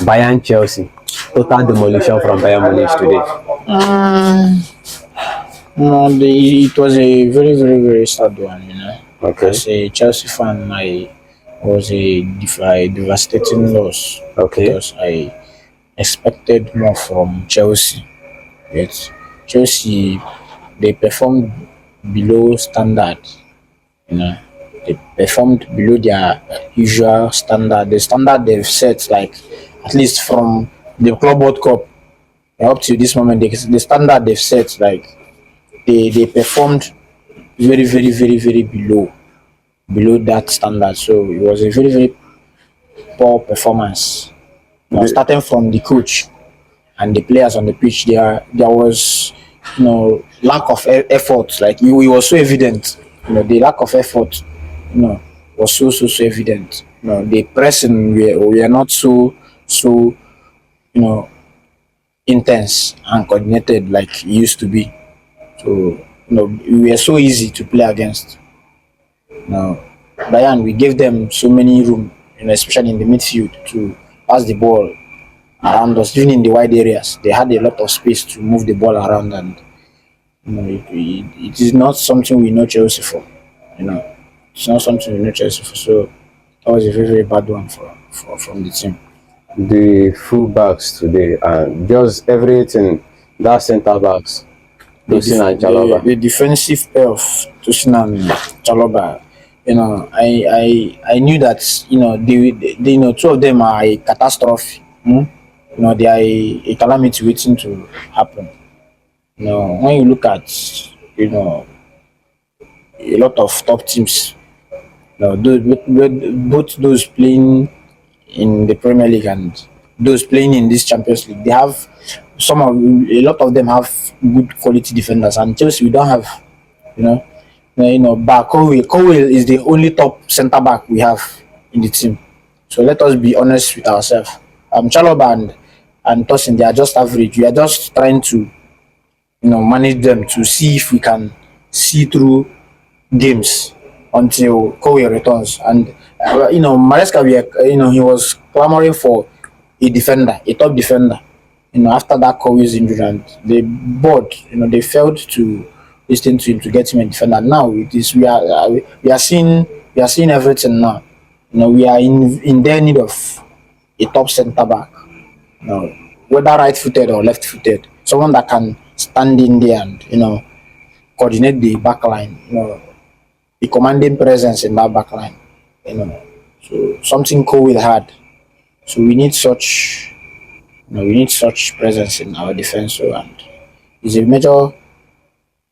Bayern Chelsea. Total demolition from Bayern Munich today. Um, no, it was a very, very, very sad one, you know. Okay. As a Chelsea fan, I was a devastating loss Okay. because I expected more from Chelsea. Yet Chelsea, they performed below standard, you know. They performed below their usual standard. The standard they've set, like at least from the Club World Cup up to this moment, the standard they've set, like they performed very, very, very, very below that standard. So it was a very, very poor performance. Starting from the coach and the players on the pitch, there was lack of effort. Like it was so evident. The lack of effort, was so evident. The pressing we are not so you know intense and coordinated like it used to be. So we were so easy to play against. Now, Bayern, we gave them so many room, especially in the midfield, to pass the ball around us, even in the wide areas. They had a lot of space to move the ball around, and it is not something we know Chelsea for. It's not something we know Chelsea for. So that was a very, very bad one from the team. The fullbacks today and just everything. That centre backs, Tosin and Chalobah. The defensive pair of Tosin and Chalobah, I knew that two of them are a catastrophe. They are a calamity waiting to happen. When you look at a lot of top teams, both those playing in the Premier League and those playing in this Champions League, they have a lot of them have good quality defenders, and Chelsea we don't have. Back Cowell is the only top centre back we have in the team. So let us be honest with ourselves. Chalobah and Tosin, they are just average. We are just trying to manage them to see if we can see through games until Cowell returns. And Maresca, he was clamoring for a defender, a top defender. After that Cowell's injury, and the board, they failed to listen to him to get him a defender. Now it is we are seeing everything now. We are in their need of a top centre back. Whether right-footed or left-footed, someone that can stand in there and coordinate the back line. The commanding presence in that back line. So something Cowell had. So we need such presence in our defense. So, and it's a major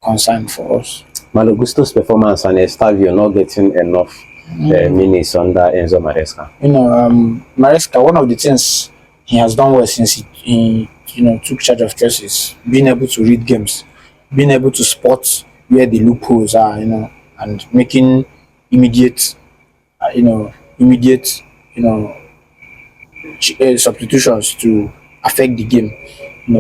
concern for us. Malo Gusto's performance and Estavio not getting enough minutes under Enzo Maresca. Maresca, one of the things he has done well since he took charge of Chelsea is being able to read games, being able to spot where the loopholes are, and making immediate substitutions to affect the game,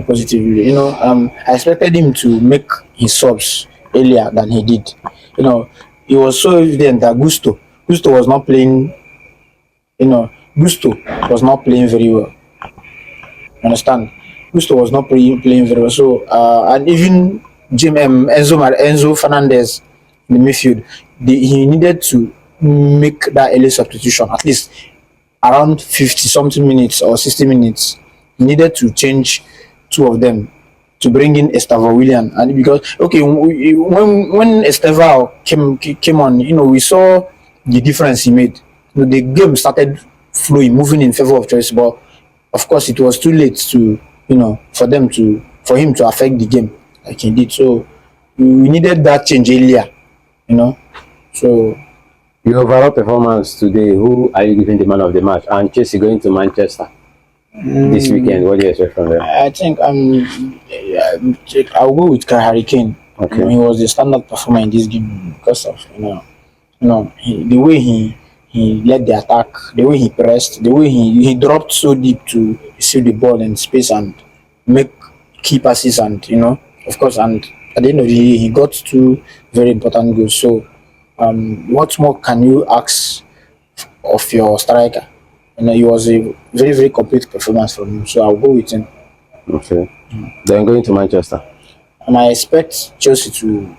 positively. I expected him to make his subs earlier than he did. It was so evident that Gusto was not playing. Gusto was not playing very well. Understand? Gusto was not playing very well. So and even Enzo Fernandez in the midfield, he needed to make that early substitution at least around 50 something minutes or 60 minutes. He needed to change two of them to bring in Estevao Willian, and because when Estevao came on, we saw the difference he made. The game started flowing, moving in favor of Chelsea, but of course it was too late to for him to affect the game like he did. So we needed that change earlier, So your overall performance today, who are you giving the man of the match? And Chelsea going to Manchester this weekend. What do you expect from them? I think I'll go with Harry Kane. Okay. He was the standout performer in this game because of the way he led the attack, the way he pressed, the way he dropped so deep to receive the ball in space and make key passes, and of course, and at the end of the day he got two very important goals. So what more can you ask of your striker? it was a very, very complete performance from him. So I'll go with him. Okay. Then going to Manchester. And I expect Chelsea to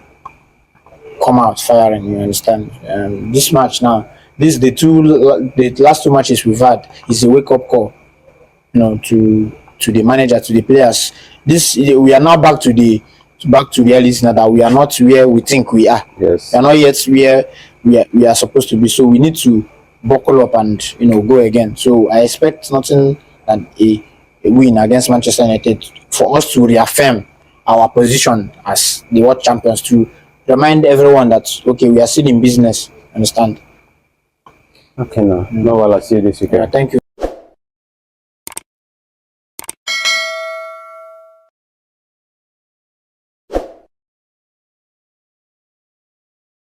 come out firing. You understand? This match now, the last two matches we've had is a wake up call. To the manager, to the players. We are now back to reality now, that we are not where we think we are. Yes. We are not yet where we are supposed to be. So we need to buckle up and go again. So I expect nothing than a win against Manchester United for us to reaffirm our position as the world champions, to remind everyone that okay, we are still in business. Understand? Okay, now. No, well, I'll see you this weekend. Thank you.